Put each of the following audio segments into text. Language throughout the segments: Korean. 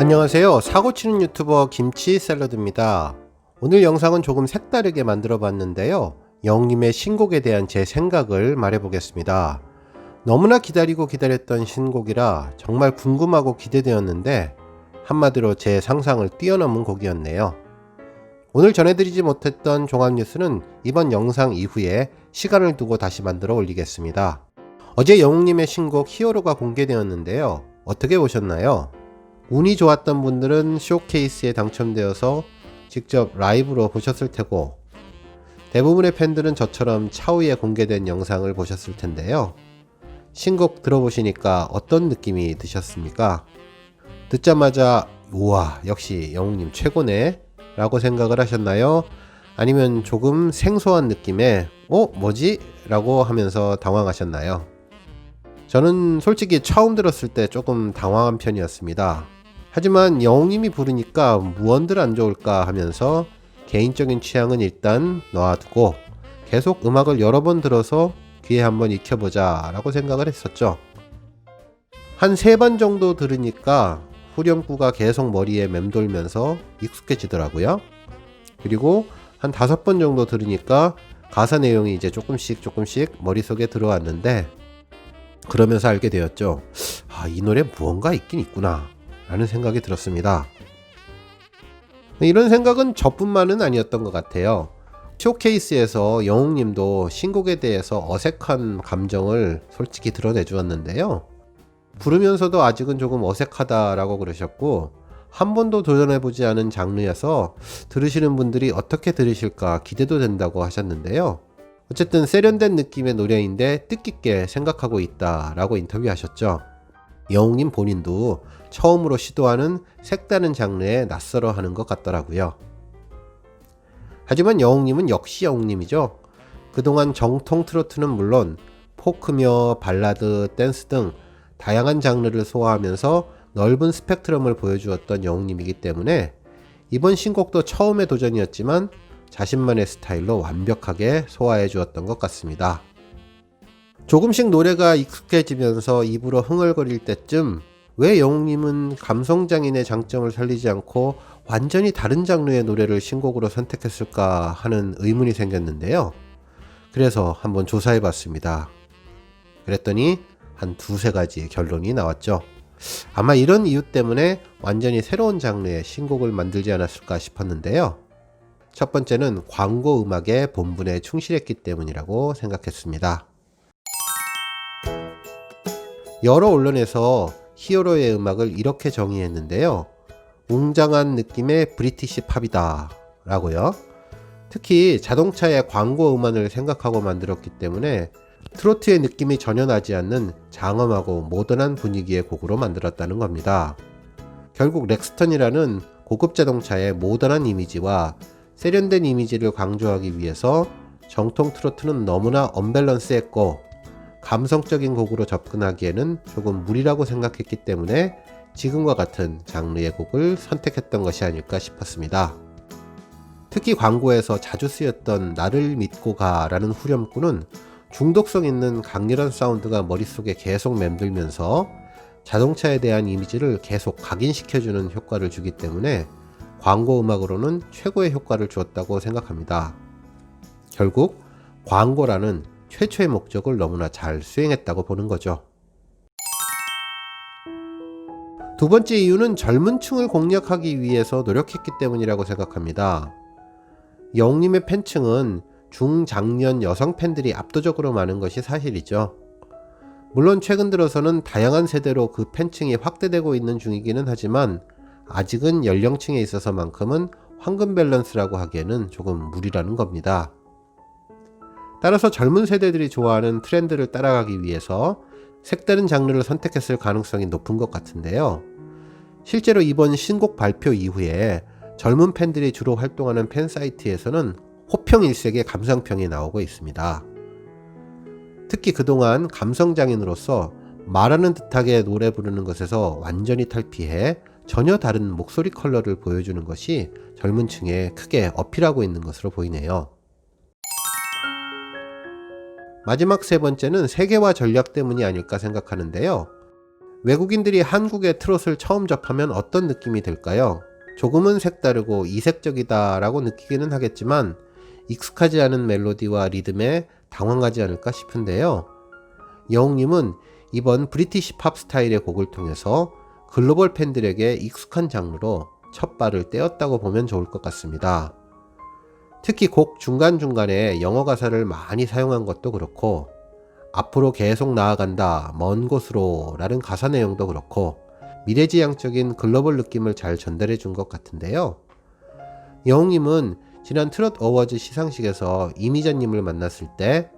안녕하세요. 사고치는 유튜버 김치 샐러드입니다. 오늘 영상은 조금 색다르게 만들어 봤는데요. 영님의 신곡에 대한 제 생각을 말해 보겠습니다. 너무나 기다렸던 신곡이라 정말 궁금하고 기대되었는데 한마디로 제 상상을 뛰어넘은 곡이었네요. 오늘 전해드리지 못했던 종합 뉴스는 이번 영상 이후에 시간을 두고 다시 만들어 올리겠습니다. 어제 영웅님의 신곡 히어로가 공개되었는데요. 어떻게 보셨나요? 운이 좋았던 분들은 쇼케이스에 당첨되어서 직접 라이브로 보셨을 테고, 대부분의 팬들은 저처럼 차후에 공개된 영상을 보셨을 텐데요. 신곡 들어보시니까 어떤 느낌이 드셨습니까? 듣자마자 우와 역시 영웅님 최고네 라고 생각을 하셨나요? 아니면 조금 생소한 느낌에 뭐지? 라고 하면서 당황하셨나요? 저는 솔직히 처음 들었을 때 조금 당황한 편이었습니다. 하지만 영웅님이 부르니까 무언들 안 좋을까 하면서 개인적인 취향은 일단 놔두고 계속 음악을 여러 번 들어서 귀에 한번 익혀보자 라고 생각을 했었죠. 한 3번 정도 들으니까 후렴구가 계속 머리에 맴돌면서 익숙해지더라고요. 그리고 한 5번 정도 들으니까 가사 내용이 이제 조금씩 머릿속에 들어왔는데, 그러면서 알게 되었죠. 이 노래 무언가 있긴 있구나 라는 생각이 들었습니다. 이런 생각은 저뿐만은 아니었던 것 같아요. 쇼케이스에서 영웅님도 신곡에 대해서 어색한 감정을 솔직히 드러내 주었는데요. 부르면서도 아직은 조금 어색하다라고 그러셨고, 한 번도 도전해보지 않은 장르여서 들으시는 분들이 어떻게 들으실까 기대도 된다고 하셨는데요. 어쨌든 세련된 느낌의 노래인데 뜻깊게 생각하고 있다라고 인터뷰하셨죠. 영웅님 본인도 처음으로 시도하는 색다른 장르에 낯설어 하는 것 같더라고요. 하지만 영웅님은 역시 영웅님이죠. 그동안 정통 트로트는 물론 포크며 발라드, 댄스 등 다양한 장르를 소화하면서 넓은 스펙트럼을 보여주었던 영웅님이기 때문에 이번 신곡도 처음의 도전이었지만 자신만의 스타일로 완벽하게 소화해 주었던 것 같습니다. 조금씩 노래가 익숙해지면서 입으로 흥얼거릴 때쯤 왜 영웅님은 감성장인의 장점을 살리지 않고 완전히 다른 장르의 노래를 신곡으로 선택했을까 하는 의문이 생겼는데요. 그래서 한번 조사해 봤습니다. 그랬더니 한 2-3가지 결론이 나왔죠. 아마 이런 이유 때문에 완전히 새로운 장르의 신곡을 만들지 않았을까 싶었는데요. 첫 번째는 광고 음악의 본분에 충실했기 때문이라고 생각했습니다. 여러 언론에서 히어로의 음악을 이렇게 정의했는데요. 웅장한 느낌의 브리티시 팝이다 라고요. 특히 자동차의 광고 음악을 생각하고 만들었기 때문에 트로트의 느낌이 전혀 나지 않는 장엄하고 모던한 분위기의 곡으로 만들었다는 겁니다. 결국 렉스턴이라는 고급 자동차의 모던한 이미지와 세련된 이미지를 강조하기 위해서 정통 트로트는 너무나 언밸런스했고 감성적인 곡으로 접근하기에는 조금 무리라고 생각했기 때문에 지금과 같은 장르의 곡을 선택했던 것이 아닐까 싶었습니다. 특히 광고에서 자주 쓰였던 나를 믿고 가라는 후렴구는 중독성 있는 강렬한 사운드가 머릿속에 계속 맴돌면서 자동차에 대한 이미지를 계속 각인시켜주는 효과를 주기 때문에 광고 음악으로는 최고의 효과를 주었다고 생각합니다. 결국 광고라는 최초의 목적을 너무나 잘 수행했다고 보는 거죠. 두 번째 이유는 젊은 층을 공략하기 위해서 노력했기 때문이라고 생각합니다. 영웅님의 팬층은 중장년 여성 팬들이 압도적으로 많은 것이 사실이죠. 물론 최근 들어서는 다양한 세대로 그 팬층이 확대되고 있는 중이기는 하지만 아직은 연령층에 있어서만큼은 황금 밸런스라고 하기에는 조금 무리라는 겁니다. 따라서 젊은 세대들이 좋아하는 트렌드를 따라가기 위해서 색다른 장르를 선택했을 가능성이 높은 것 같은데요. 실제로 이번 신곡 발표 이후에 젊은 팬들이 주로 활동하는 팬 사이트에서는 호평일색의 감상평이 나오고 있습니다. 특히 그동안 감성장인으로서 말하는 듯하게 노래 부르는 것에서 완전히 탈피해 전혀 다른 목소리 컬러를 보여주는 것이 젊은 층에 크게 어필하고 있는 것으로 보이네요. 마지막 세 번째는 세계화 전략 때문이 아닐까 생각하는데요. 외국인들이 한국의 트롯을 처음 접하면 어떤 느낌이 들까요? 조금은 색다르고 이색적이다 라고 느끼기는 하겠지만 익숙하지 않은 멜로디와 리듬에 당황하지 않을까 싶은데요. 영웅님은 이번 브리티시 팝 스타일의 곡을 통해서 글로벌 팬들에게 익숙한 장르로 첫 발을 떼었다고 보면 좋을 것 같습니다. 특히 곡 중간중간에 영어 가사를 많이 사용한 것도 그렇고 앞으로 계속 나아간다, 먼 곳으로 라는 가사 내용도 그렇고 미래지향적인 글로벌 느낌을 잘 전달해 준 것 같은데요. 영웅님은 지난 트롯 어워즈 시상식에서 이미자님을 만났을 때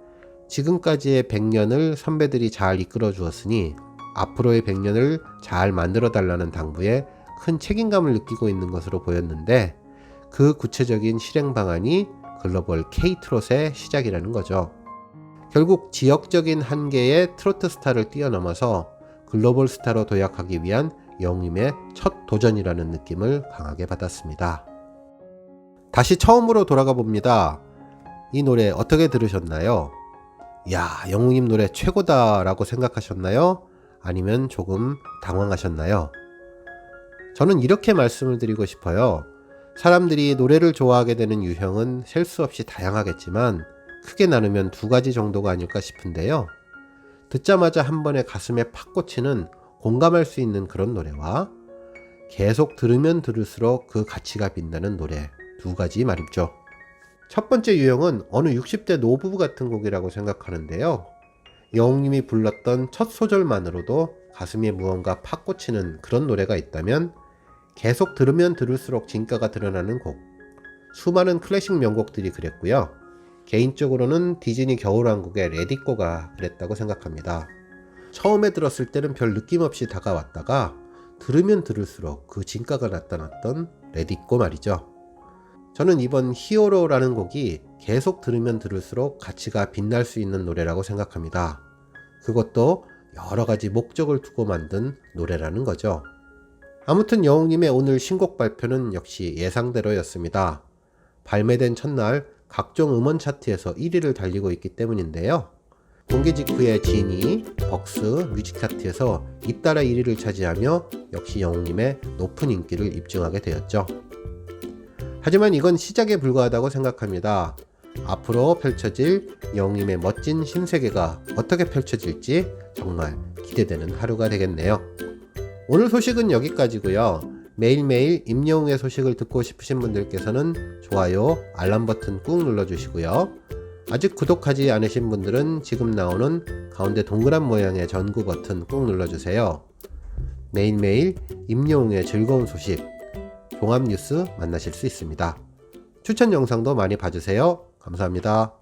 지금까지의 100년을 선배들이 잘 이끌어 주었으니 앞으로의 100년을 잘 만들어 달라는 당부에 큰 책임감을 느끼고 있는 것으로 보였는데 그 구체적인 실행 방안이 글로벌 K-트롯의 시작이라는 거죠. 결국 지역적인 한계의 트로트 스타를 뛰어넘어서 글로벌 스타로 도약하기 위한 영웅님의 첫 도전이라는 느낌을 강하게 받았습니다. 다시 처음으로 돌아가 봅니다. 이 노래 어떻게 들으셨나요? 야, 영웅님 노래 최고다 라고 생각하셨나요? 아니면 조금 당황하셨나요? 저는 이렇게 말씀을 드리고 싶어요. 사람들이 노래를 좋아하게 되는 유형은 셀 수 없이 다양하겠지만 크게 나누면 두 가지 정도가 아닐까 싶은데요. 듣자마자 한 번에 가슴에 팍 꽂히는 공감할 수 있는 그런 노래와 계속 들으면 들을수록 그 가치가 빛나는 노래, 두 가지 말이죠. 첫 번째 유형은 어느 60대 노부부 같은 곡이라고 생각하는데요. 영웅님이 불렀던 첫 소절만으로도 가슴에 무언가 팍 꽂히는 그런 노래가 있다면 계속 들으면 들을수록 진가가 드러나는 곡, 수많은 클래식 명곡들이 그랬고요. 개인적으로는 디즈니 겨울왕국의 레디꼬가 그랬다고 생각합니다. 처음에 들었을 때는 별 느낌 없이 다가왔다가 들으면 들을수록 그 진가가 나타났던 레디꼬 말이죠. 저는 이번 히어로라는 곡이 계속 들으면 들을수록 가치가 빛날 수 있는 노래라고 생각합니다. 그것도 여러 가지 목적을 두고 만든 노래라는 거죠. 아무튼 영웅님의 오늘 신곡 발표는 역시 예상대로였습니다. 발매된 첫날 각종 음원 차트에서 1위를 달리고 있기 때문인데요. 공개 직후에 지니, 벅스, 뮤직 차트에서 잇따라 1위를 차지하며 역시 영웅님의 높은 인기를 입증하게 되었죠. 하지만 이건 시작에 불과하다고 생각합니다. 앞으로 펼쳐질 영웅님의 멋진 신세계가 어떻게 펼쳐질지 정말 기대되는 하루가 되겠네요. 오늘 소식은 여기까지고요. 매일매일 임영웅의 소식을 듣고 싶으신 분들께서는 좋아요, 알람 버튼 꾹 눌러주시고요. 아직 구독하지 않으신 분들은 지금 나오는 가운데 동그란 모양의 전구 버튼 꾹 눌러주세요. 매일매일 임영웅의 즐거운 소식, 종합 뉴스 만나실 수 있습니다. 추천 영상도 많이 봐주세요. 감사합니다.